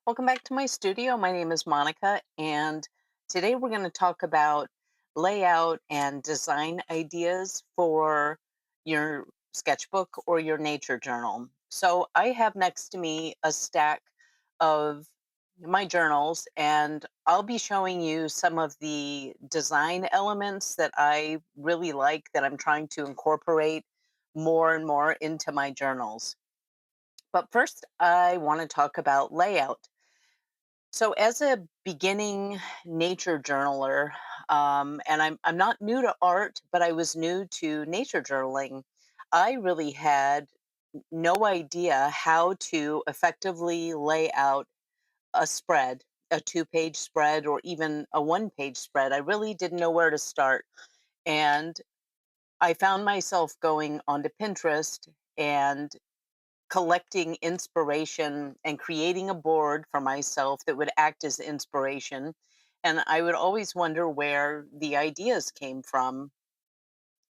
Welcome back to my studio. My name is Monica, and today we're going to talk about layout and design ideas for your sketchbook or your nature journal. So, I have next to me a stack of my journals, and I'll be showing you some of the design elements that I really like that I'm trying to incorporate more and more into my journals. But first, I want to talk about layout. So, as a beginning nature journaler, and I'm not new to art, but I was new to nature journaling. I really had no idea how to effectively lay out a spread, a two-page spread, or even a one-page spread. I really didn't know where to start, and I found myself going onto Pinterest and collecting inspiration and creating a board for myself that would act as inspiration. And I would always wonder where the ideas came from.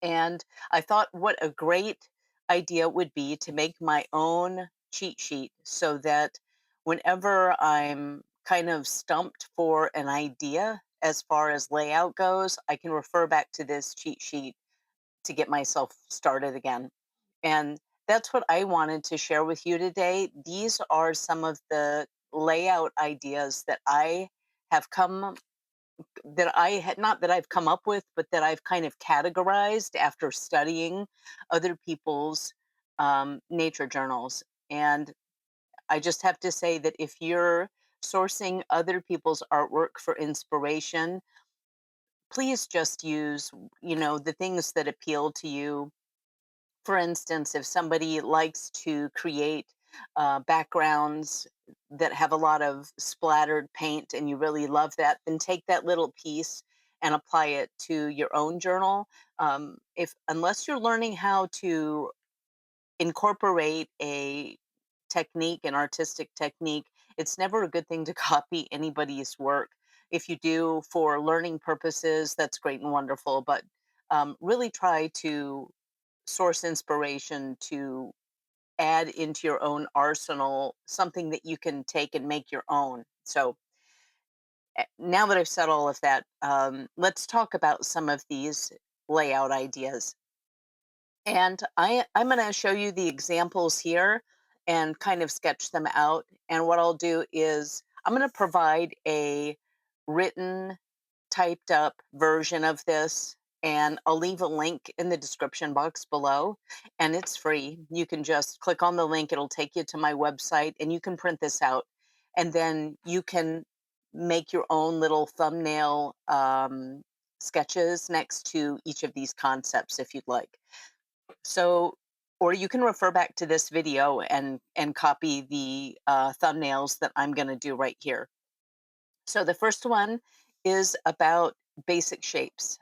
And I thought what a great idea it would be to make my own cheat sheet so that whenever I'm kind of stumped for an idea as far as layout goes, I can refer back to this cheat sheet to get myself started again. And that's what I wanted to share with you today. These are some of the layout ideas that I have come that I had not that I've come up with, but that I've kind of categorized after studying other people's nature journals. And I just have to say that if you're sourcing other people's artwork for inspiration, please just use, the things that appeal to you. For instance, if somebody likes to create backgrounds that have a lot of splattered paint and you really love that, then take that little piece and apply it to your own journal. If unless you're learning how to incorporate a technique, an artistic technique, it's never a good thing to copy anybody's work. If you do for learning purposes, that's great and wonderful, but really try to source inspiration to add into your own arsenal something that you can take and make your own. So, now that I've said all of that, let's talk about some of these layout ideas. And I'm going to show you the examples here and kind of sketch them out. And what I'll do is I'm going to provide a written typed up version of this, and I'll leave a link in the description box below, and it's free. You can just click on the link, it'll take you to my website, and you can print this out. And then you can make your own little thumbnail sketches next to each of these concepts if you'd like. So, or you can refer back to this video and copy the thumbnails that I'm going to do right here. So the first one is about basic shapes.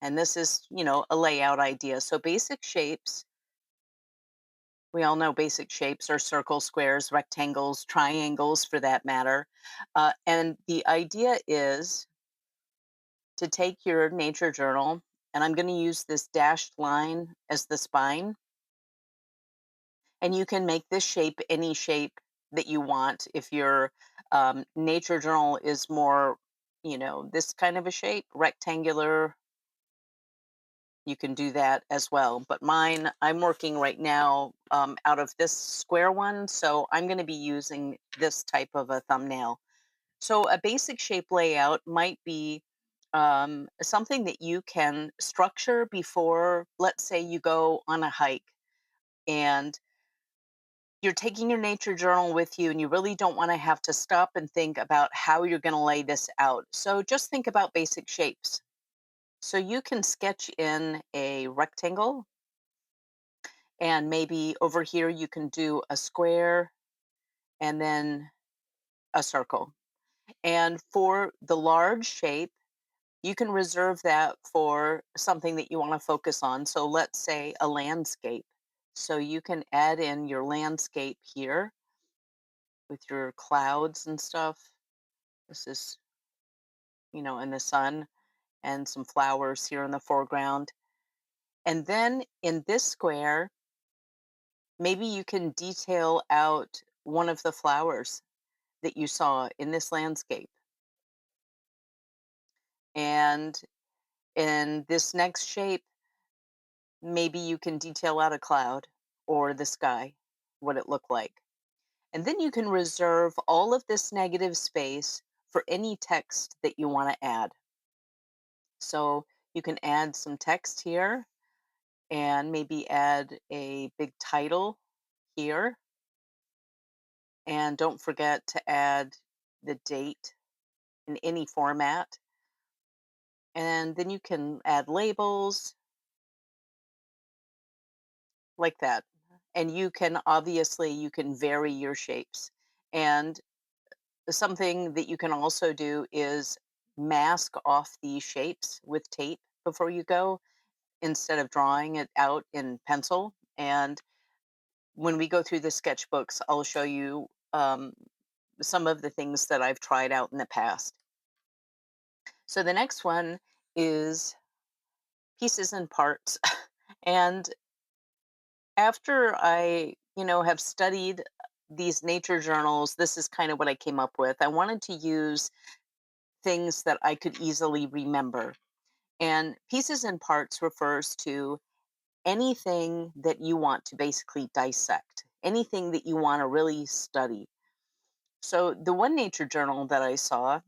And this is, a layout idea. So basic shapes, we all know basic shapes are circles, squares, rectangles, triangles for that matter. And the idea is to take your nature journal, and I'm going to use this dashed line as the spine. And you can make this shape any shape that you want. If your nature journal is more, this kind of a shape, rectangular, you can do that as well. But mine, I'm working right now out of this square one. So I'm going to be using this type of a thumbnail. So a basic shape layout might be something that you can structure before, let's say you go on a hike and you're taking your nature journal with you and you really don't want to have to stop and think about how you're going to lay this out. So just think about basic shapes. So you can sketch in a rectangle, and maybe over here you can do a square and then a circle. And for the large shape, you can reserve that for something that you want to focus on. So let's say a landscape. So you can add in your landscape here with your clouds and stuff. This is, in the sun, and some flowers here in the foreground. And then in this square, maybe you can detail out one of the flowers that you saw in this landscape. And in this next shape, maybe you can detail out a cloud or the sky, what it looked like. And then you can reserve all of this negative space for any text that you want to add. So you can add some text here and maybe add a big title here. And don't forget to add the date in any format. And then you can add labels like that. And you can obviously you can vary your shapes. And something that you can also do is mask off these shapes with tape before you go instead of drawing it out in pencil. And when we go through the sketchbooks, I'll show you some of the things that I've tried out in the past. So the next one is pieces and parts. And after I have studied these nature journals, this is kind of what I came up with. I wanted to use things that I could easily remember. And pieces and parts refers to anything that you want to basically dissect, anything that you want to really study. So, the one nature journal that I saw,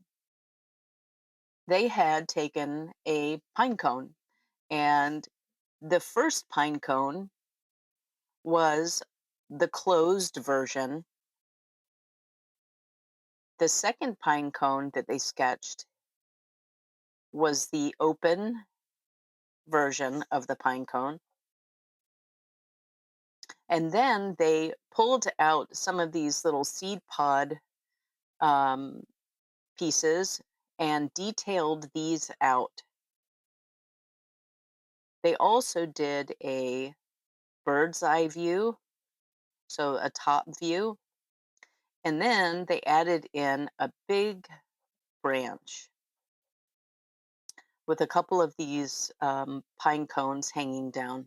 they had taken a pine cone, and the first pine cone was the closed version. The second pine cone that they sketched was the open version of the pine cone. And then they pulled out some of these little seed pod um, pieces and detailed these out. They also did a bird's eye view, so a top view, and then they added in a big branch with a couple of these pine cones hanging down.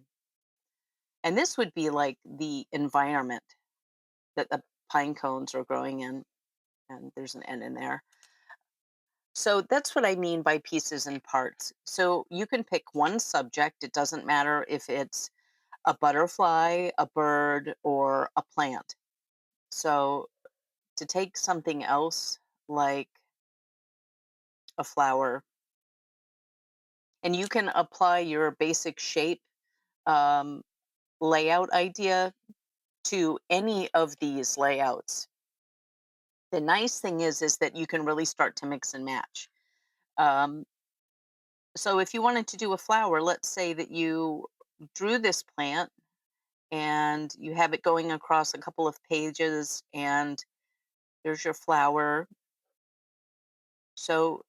And this would be like the environment that the pine cones are growing in, and there's an N in there. So that's what I mean by pieces and parts. So you can pick one subject. It doesn't matter if it's a butterfly, a bird, or a plant. So to take something else like a flower, and you can apply your basic shape um, layout idea to any of these layouts. The nice thing is that you can really start to mix and match. Um, so if you wanted to do a flower, let's say that you drew this plant and you have it going across a couple of pages and there's your flower. So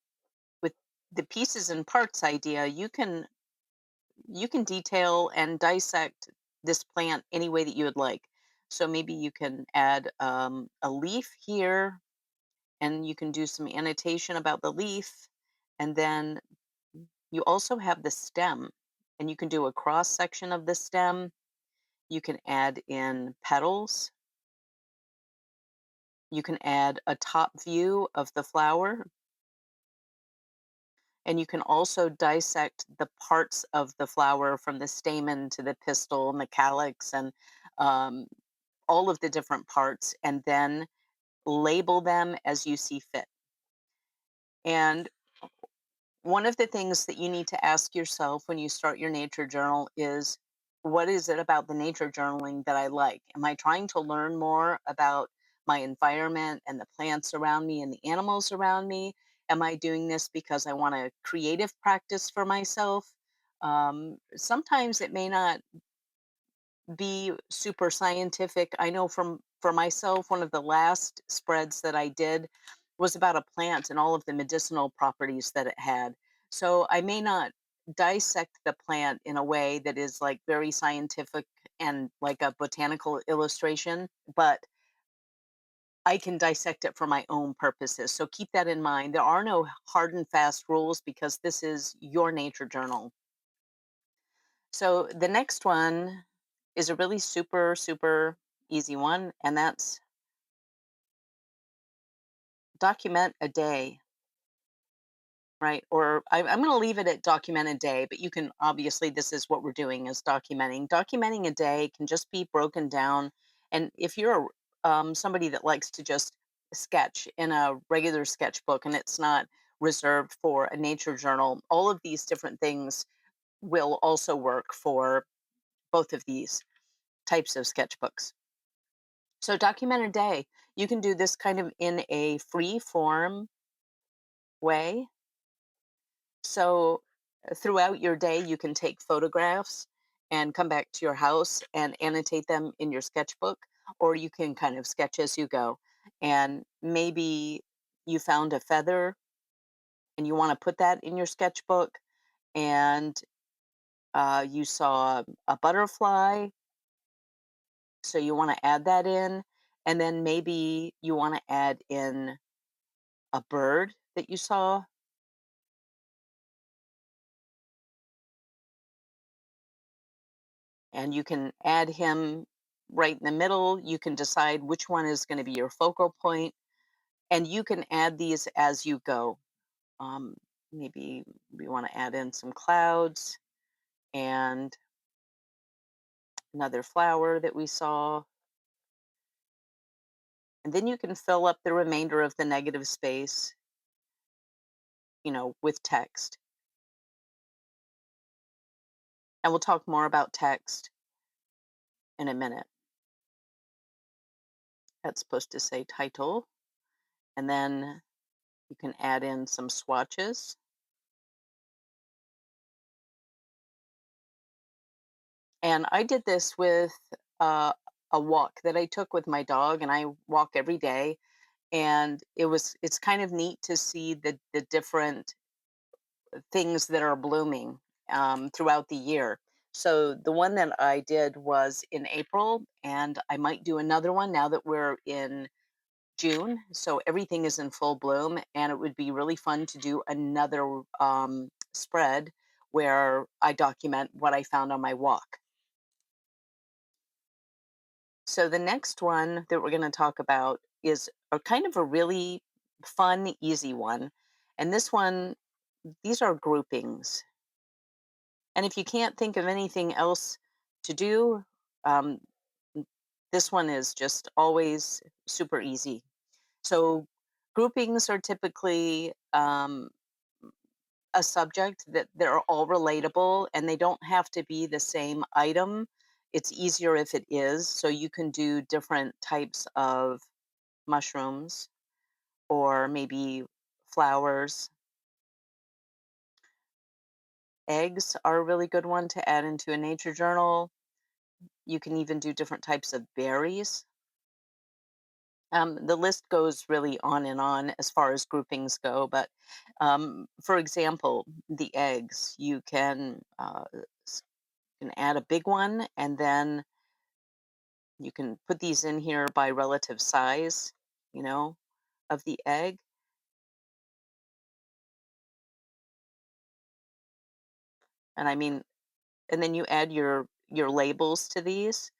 with the pieces and parts idea, you can detail and dissect this plant any way that you would like. So maybe you can add a leaf here and you can do some annotation about the leaf. And then you also have the stem and you can do a cross section of the stem. You can add in petals. You can add a top view of the flower. And you can also dissect the parts of the flower from the stamen to the pistil and the calyx and um, all of the different parts, and then label them as you see fit. And one of the things that you need to ask yourself when you start your nature journal is what is it about the nature journaling that I like? Am I trying to learn more about my environment and the plants around me and the animals around me? Am I doing this because I want a creative practice for myself? Sometimes it may not be super scientific. I know for myself, one of the last spreads that I did was about a plant and all of the medicinal properties that it had. So I may not dissect the plant in a way that is like very scientific and like a botanical illustration, but I can dissect it for my own purposes. So keep that in mind. There are no hard and fast rules because this is your nature journal. So the next one is a really super, super easy one, and that's document a day, right? Or I'm going to leave it at document a day, but you can obviously, this is what we're doing is documenting. Documenting a day can just be broken down. And if you're somebody that likes to just sketch in a regular sketchbook and it's not reserved for a nature journal, all of these different things will also work for both of these types of sketchbooks. So document a day. You can do this kind of in a free form way. So throughout your day, you can take photographs and come back to your house and annotate them in your sketchbook, or you can kind of sketch as you go. And maybe you found a feather and you want to put that in your sketchbook, and you saw a butterfly, so you want to add that in. And then maybe you want to add in a bird that you saw, and you can add him right in the middle. You can decide which one is going to be your focal point, and you can add these as you go. Um, Maybe we want to add in some clouds and another flower that we saw. And then you can fill up the remainder of the negative space, with text. And we'll talk more about text in a minute. That's supposed to say title. And then you can add in some swatches. And I did this with uh, a walk that I took with my dog, and I walk every day. And it's kind of neat to see the different things that are blooming throughout the year. So the one that I did was in April, and I might do another one now that we're in June. So everything is in full bloom, and it would be really fun to do another spread where I document what I found on my walk. So the next one that we're going to talk about is a kind of a really fun, easy one. And this one, these are groupings. And if you can't think of anything else to do, um, this one is just always super easy. So groupings are typically a subject that they're all relatable and they don't have to be the same item. It's easier if it is. So you can do different types of mushrooms or maybe flowers. Eggs are a really good one to add into a nature journal. You can even do different types of berries. The list goes really on and on as far as groupings go, but for example, the eggs, you can add a big one, and then you can put these in here by relative size, you know, of the egg. And I mean, and then you add your labels to these.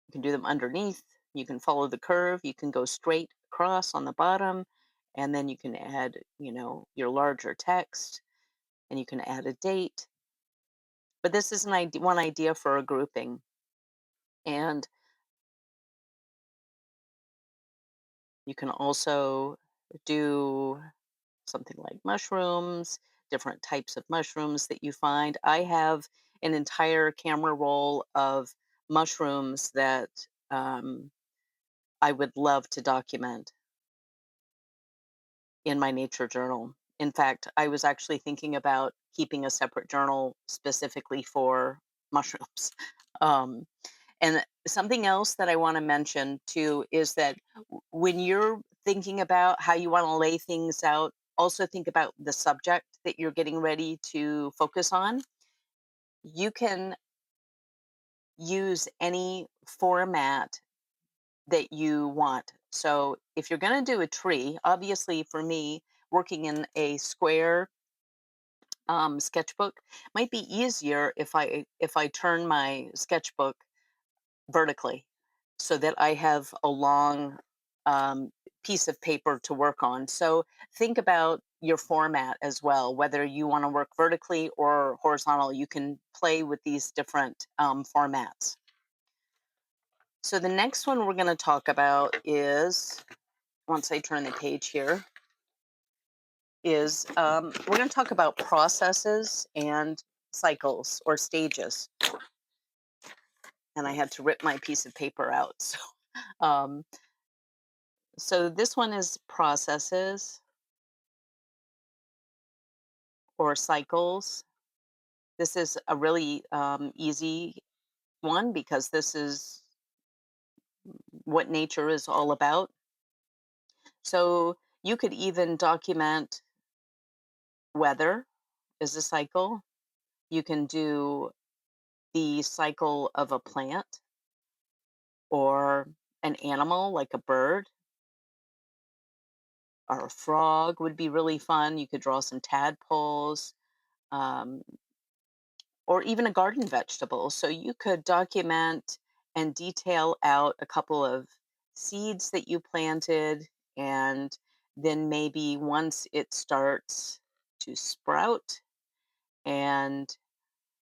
You can do them underneath. You can follow the curve. You can go straight across on the bottom, and then you can add, your larger text, and you can add a date. But this is one idea for a grouping, and you can also do something like mushrooms, different types of mushrooms that you find. I have an entire camera roll of mushrooms that um, I would love to document in my nature journal. In fact, I was actually thinking about keeping a separate journal specifically for mushrooms. Um, and something else that I want to mention too is that when you're thinking about how you want to lay things out, also think about the subject that you're getting ready to focus on. You can use any format that you want. So if you're going to do a tree, obviously for me, working in a square sketchbook might be easier if I turn my sketchbook vertically so that I have a long piece of paper to work on. So think about your format as well, whether you want to work vertically or horizontal. You can play with these different formats. So the next one we're going to talk about is, once I turn the page here, is we're going to talk about processes and cycles or stages. And I had to rip my piece of paper out. Um, so this one is processes or cycles. This is a really easy one because this is what nature is all about. So you could even document weather as a cycle. You can do the cycle of a plant or an animal like a bird or a frog would be really fun. You could draw some tadpoles, um, or even a garden vegetable. So you could document and detail out a couple of seeds that you planted, and then maybe once it starts to sprout, and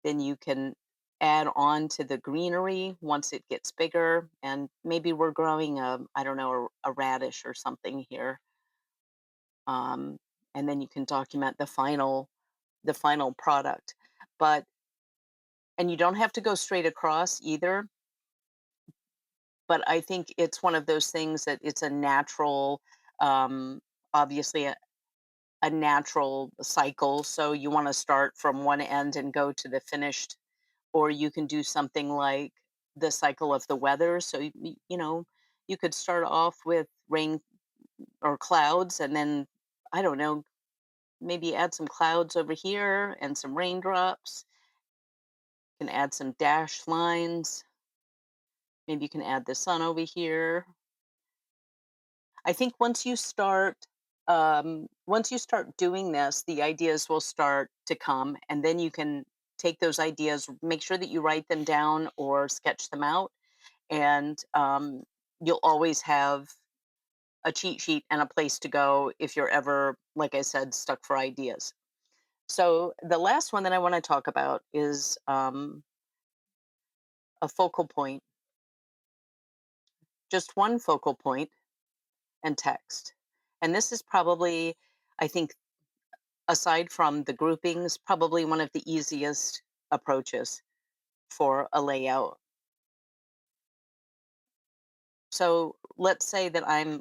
then you can add on to the greenery once it gets bigger. And maybe we're growing a, I don't know, a radish or something here. Um, and then you can document the final product. But and you don't have to go straight across either, but I think it's one of those things that it's a natural, um, obviously a natural cycle. So you want to start from one end and go to the finished, or you can do something like the cycle of the weather. So you could start off with rain or clouds, and then I don't know, maybe add some clouds over here and some raindrops. You can add some dashed lines. Maybe you can add the sun over here. I think once you start doing this, the ideas will start to come, and then you can take those ideas, make sure that you write them down or sketch them out, and you'll always have a cheat sheet and a place to go if you're ever, like I said, stuck for ideas. So the last one that I want to talk about is a focal point, just one focal point and text. And this is probably, I think, aside from the groupings, probably one of the easiest approaches for a layout. So let's say that I'm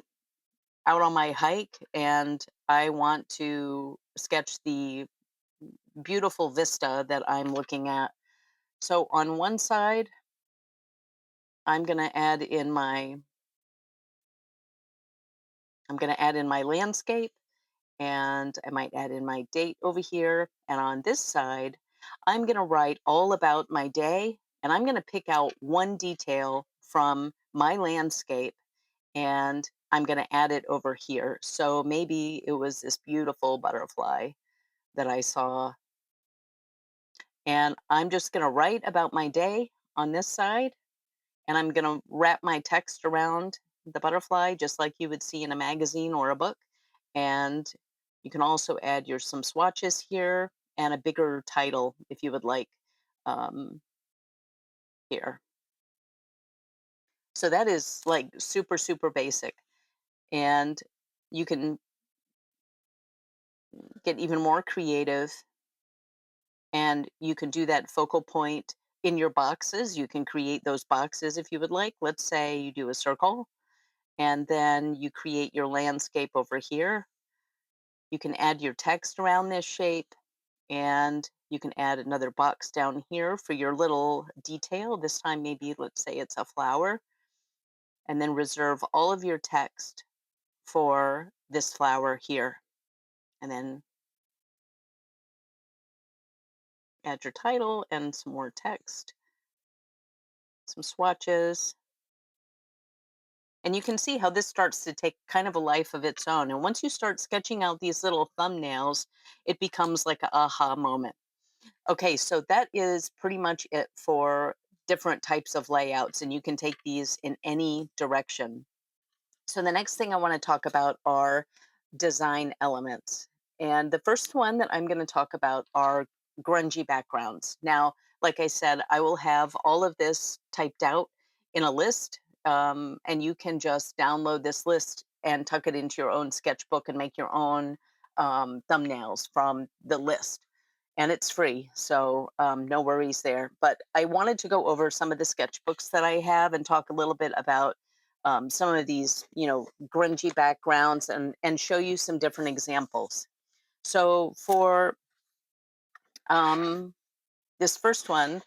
out on my hike and I want to sketch the beautiful vista that I'm looking at. So on one side, I'm going to add in my landscape, and I might add in my date over here. And on this side, I'm going to write all about my day, and I'm going to pick out one detail from my landscape, and I'm going to add it over here. So maybe it was this beautiful butterfly that I saw, and I'm just going to write about my day on this side, and I'm going to wrap my text around the butterfly just like you would see in a magazine or a book. And you can also add your some swatches here and a bigger title if you would like, um, here. So that is like super, super basic. And you can get even more creative, and you can do that focal point in your boxes. You can create those boxes if you would like. Let's say you do a circle and then you create your landscape over here. You can add your text around this shape, and you can add another box down here for your little detail. This time, maybe let's say it's a flower, and then reserve all of your text for this flower here. And then add your title and some more text, some swatches. And you can see how this starts to take kind of a life of its own. And once you start sketching out these little thumbnails, it becomes like a aha moment. Okay, so that is pretty much it for different types of layouts, and you can take these in any direction. So the next thing I want to talk about are design elements. And the first one that I'm going to talk about are grungy backgrounds. Now, like I said, I will have all of this typed out in a list, and you can just download this list and tuck it into your own sketchbook and make your own thumbnails from the list. And it's free, so no worries there. But I wanted to go over some of the sketchbooks that I have and talk a little bit about some of these, grungy backgrounds and show you some different examples. So for um, this first one,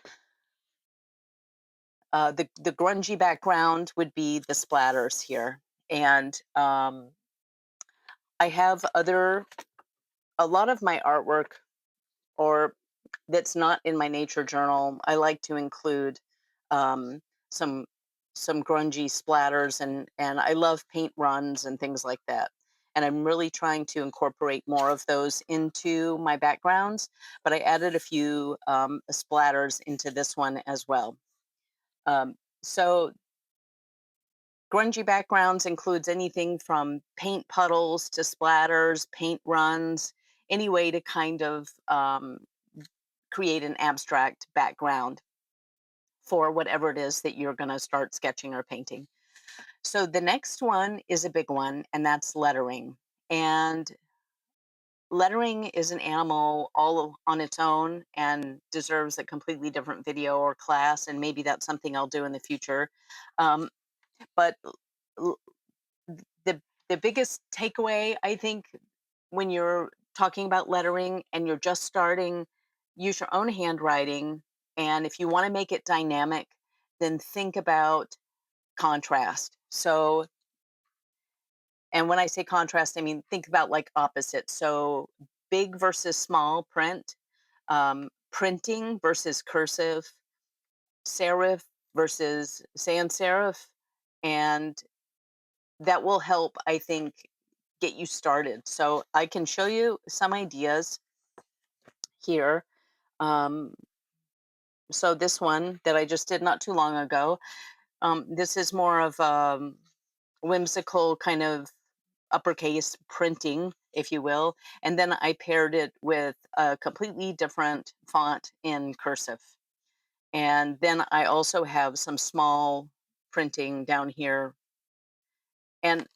the grungy background would be the splatters here, and I have a lot of my artwork or that's not in my nature journal. I like to include um, some grungy splatters, and I love paint runs and things like that. And I'm really trying to incorporate more of those into my backgrounds. But I added a few splatters into this one as well. So grungy backgrounds includes anything from paint puddles to splatters, paint runs, any way to kind of create an abstract background for whatever it is that you're going to start sketching or painting. So the next one is a big one, and that's lettering. And lettering is an animal all on its own and deserves a completely different video or class. And maybe that's something I'll do in the future. But l- the biggest takeaway, I think, when you're talking about lettering and you're just starting, use your own handwriting. And if you want to make it dynamic, then think about contrast. So, and when I say contrast, I mean think about like opposites. So, big versus small print, printing versus cursive, serif versus sans serif, and that will help, I think, get you started. So, I can show you some ideas here. Um, so, this one that I just did not too long ago, this is more of whimsical kind of uppercase printing, if you will. And then I paired it with a completely different font in cursive. And then I also have some small printing down here. And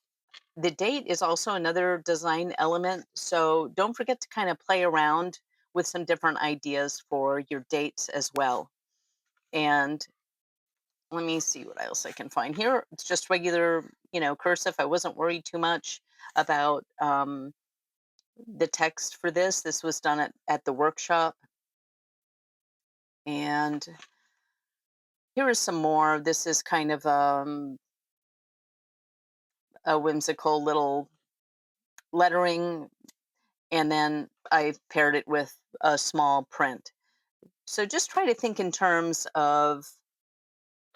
the date is also another design element. So don't forget to kind of play around with some different ideas for your dates as well. And let me see what else I can find here. It's just regular, cursive. I wasn't worried too much about the text for this. This was done at the workshop. And here is some more. This is kind of a whimsical little lettering. And then I paired it with a small print. So just try to think in terms of,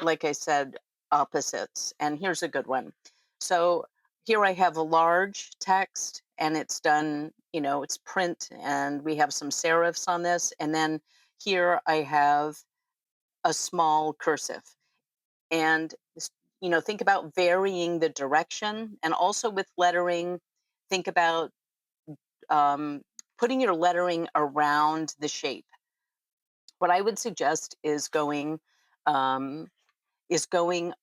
like I said, opposites. And here's a good one. So here I have a large text and it's done, it's print and we have some serifs on this. And then here I have a small cursive. And think about varying the direction, and also with lettering, think about um, putting your lettering around the shape. What I would suggest um, is going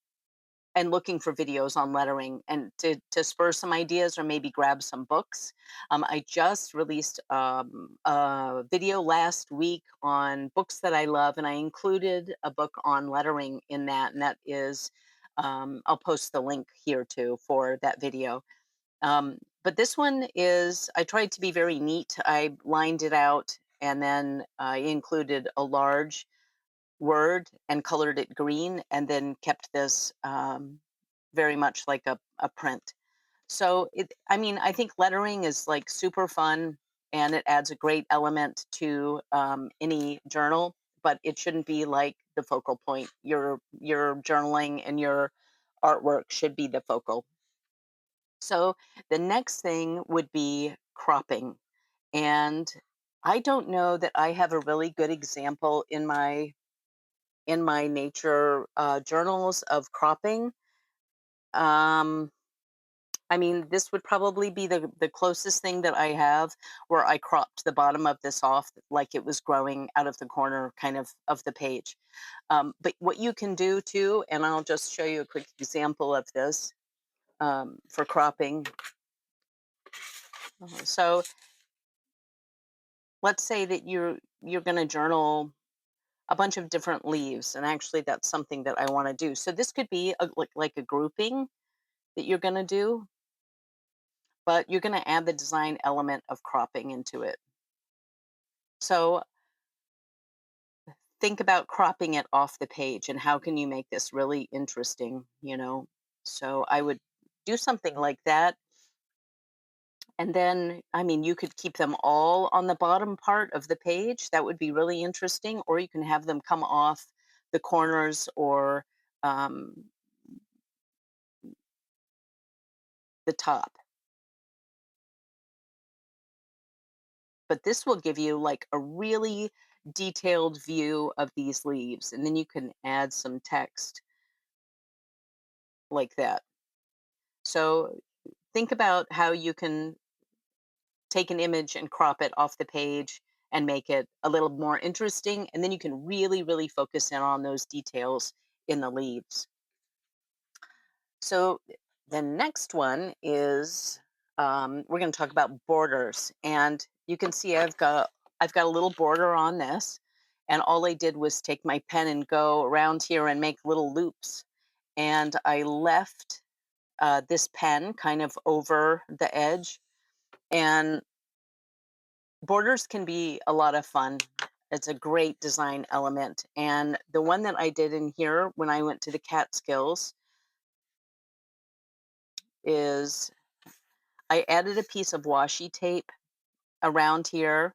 and looking for videos on lettering and to spur some ideas or maybe grab some books. I just released a video last week on books that I love, and I included a book on lettering in that, and that is, I'll post the link here too for that video. But this one is, I tried to be very neat. I lined it out and then I included a large word and colored it green and then kept this very much like a print. So I mean, I think lettering is like super fun and it adds a great element to any journal, but it shouldn't be like the focal point. Your journaling and your artwork should be the focal. So the next thing would be cropping. And I don't know that I have a really good example in my nature journals of cropping. Um, I mean, this would probably be the closest thing that I have where I cropped the bottom of this off like it was growing out of the corner kind of the page. But what you can do too, and I'll just show you a quick example of this for cropping. So let's say that you're going to journal a bunch of different leaves, and actually that's something that I want to do. So this could be like a grouping that you're going to do, but you're going to add the design element of cropping into it. So think about cropping it off the page and how can you make this really interesting. So I would do something like that. And then, I mean, you could keep them all on the bottom part of the page. That would be really interesting. Or you can have them come off the corners or um, the top. But this will give you like a really detailed view of these leaves. And then you can add some text like that. So think about how you can take an image and crop it off the page and make it a little more interesting. And then you can really, really focus in on those details in the leaves. So the next one is we're going to talk about borders, and you can see I've got a little border on this, and all I did was take my pen and go around here and make little loops, and I left this pen kind of over the edge, and borders can be a lot of fun. It's a great design element, and the one that I did in here when I went to the Catskills is I added a piece of washi tape around here,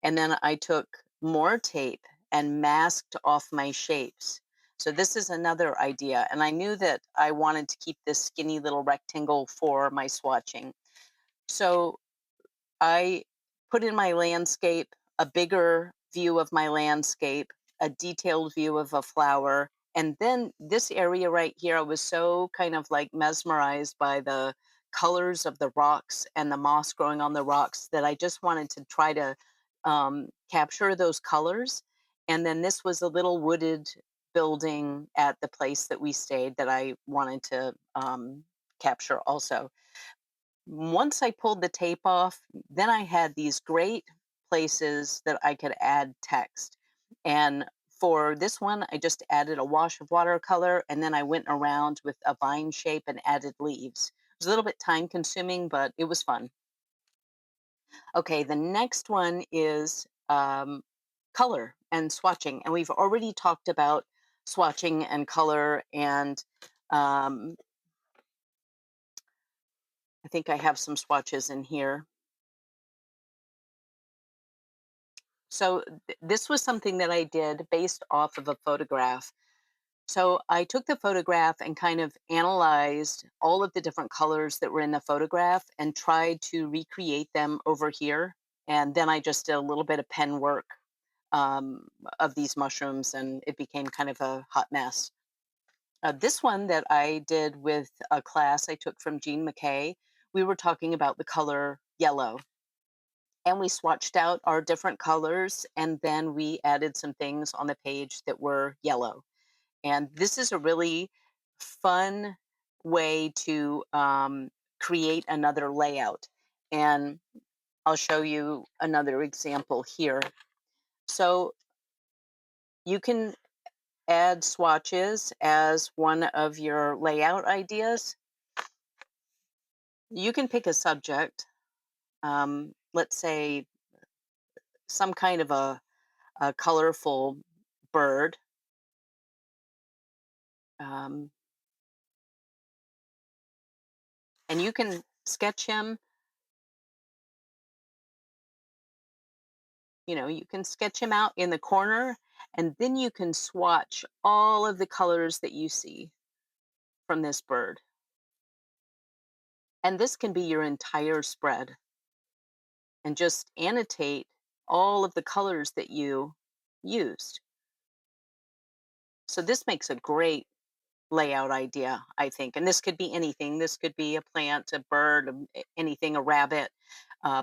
and then I took more tape and masked off my shapes. So this is another idea. And I knew that I wanted to keep this skinny little rectangle for my swatching. So I put in my landscape a bigger view of my landscape, a detailed view of a flower. And then this area right here, I was so kind of like mesmerized by the colors of the rocks and the moss growing on the rocks that I just wanted to try to capture those colors. And then this was a little wooded building at the place that we stayed that I wanted to capture also. Once I pulled the tape off, then I had these great places that I could add text. And for this one, I just added a wash of watercolor and then I went around with a vine shape and added leaves. It was a little bit time consuming, but it was fun. Okay, the next one is color and swatching. And we've already talked about swatching and color. And um, I think I have some swatches in here. So this was something that I did based off of a photograph. So I took the photograph and kind of analyzed all of the different colors that were in the photograph and tried to recreate them over here. And then I just did a little bit of pen work um, of these mushrooms, and it became kind of a hot mess. This one that I did with a class I took from Jean McKay, we were talking about the color yellow, and we swatched out our different colors and then we added some things on the page that were yellow. And this is a really fun way to create another layout. And I'll show you another example here. So you can add swatches as one of your layout ideas. You can pick a subject, let's say some kind of a colorful bird. Um, and you can sketch him. You can sketch him out in the corner, and then you can swatch all of the colors that you see from this bird. And this can be your entire spread, and just annotate all of the colors that you used. So this makes a great layout idea, I think. And this could be anything. This could be a plant, a bird, anything, a rabbit,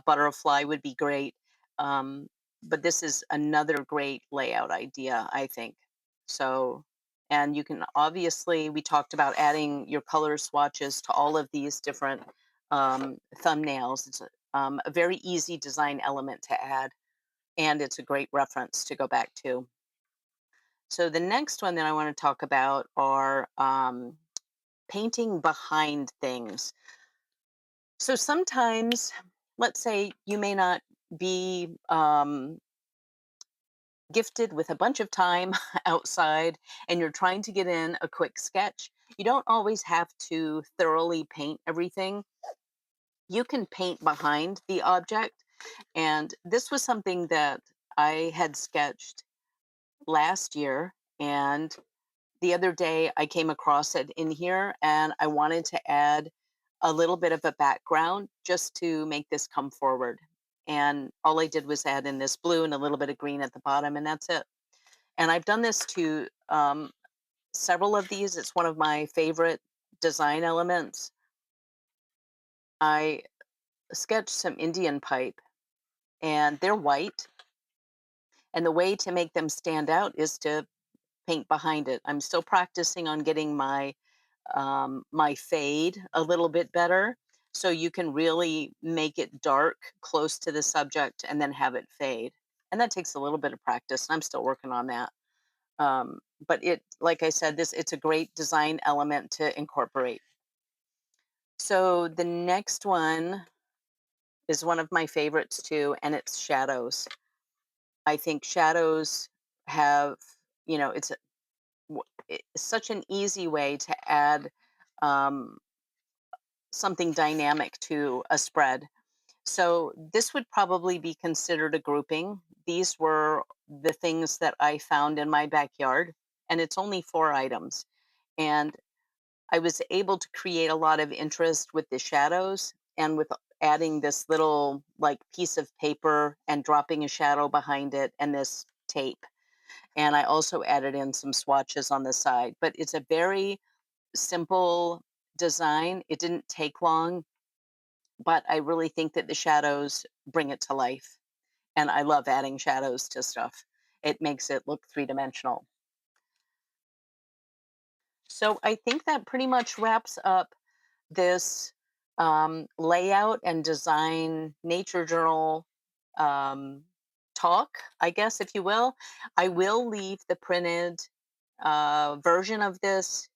butterfly would be great. Um, but this is another great layout idea, I think. So, and you can obviously, we talked about adding your color swatches to all of these different thumbnails. It's a very easy design element to add, and it's a great reference to go back to. So the next one that I want to talk about are painting behind things. So sometimes, let's say you may not be gifted with a bunch of time outside and you're trying to get in a quick sketch. You don't always have to thoroughly paint everything. You can paint behind the object. And this was something that I had sketched last year. And the other day I came across it in here and I wanted to add a little bit of a background just to make this come forward. And all I did was add in this blue and a little bit of green at the bottom, and that's it. And I've done this to several of these. It's one of my favorite design elements. I sketched some Indian pipe, and they're white. And the way to make them stand out is to paint behind it. I'm still practicing on getting my fade a little bit better, so you can really make it dark close to the subject and then have it fade. And that takes a little bit of practice. And I'm still working on that. But it, like I said, this it's a great design element to incorporate. So the next one is one of my favorites too, and it's shadows. I think shadows have, it's it's such an easy way to add um, something dynamic to a spread. So this would probably be considered a grouping. These were the things that I found in my backyard, and it's only 4 items. And I was able to create a lot of interest with the shadows and with adding this little like piece of paper and dropping a shadow behind it and this tape. And I also added in some swatches on the side, but it's a very simple design. It didn't take long, but I really think that the shadows bring it to life. And I love adding shadows to stuff. It makes it look three-dimensional. So I think that pretty much wraps up this layout and design nature journal um, talk, I guess, if you will. I will leave the printed version of this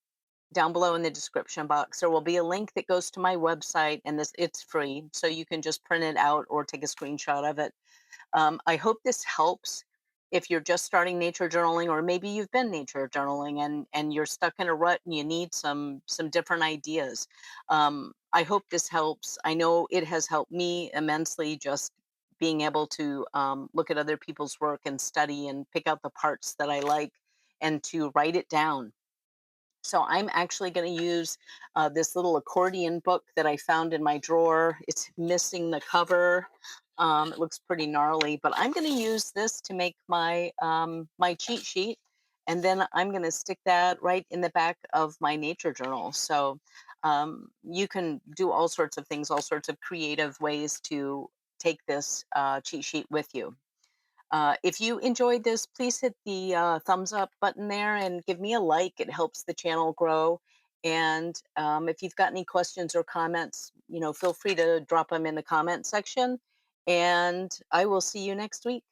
down below in the description box. There will be a link that goes to my website, and this it's free, so you can just print it out or take a screenshot of it. I hope this helps if you're just starting nature journaling, or maybe you've been nature journaling and you're stuck in a rut and you need some different ideas. I hope this helps. I know it has helped me immensely, just being able to look at other people's work and study and pick out the parts that I like and to write it down. So I'm actually going to use this little accordion book that I found in my drawer. It's missing the cover. It looks pretty gnarly, but I'm going to use this to make my cheat sheet, and then I'm going to stick that right in the back of my nature journal. So you can do all sorts of things, all sorts of creative ways to take this cheat sheet with you. If you enjoyed this, please hit the thumbs up button there and give me a like. It helps the channel grow. And if you've got any questions or comments, feel free to drop them in the comment section. And I will see you next week.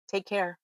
Take care.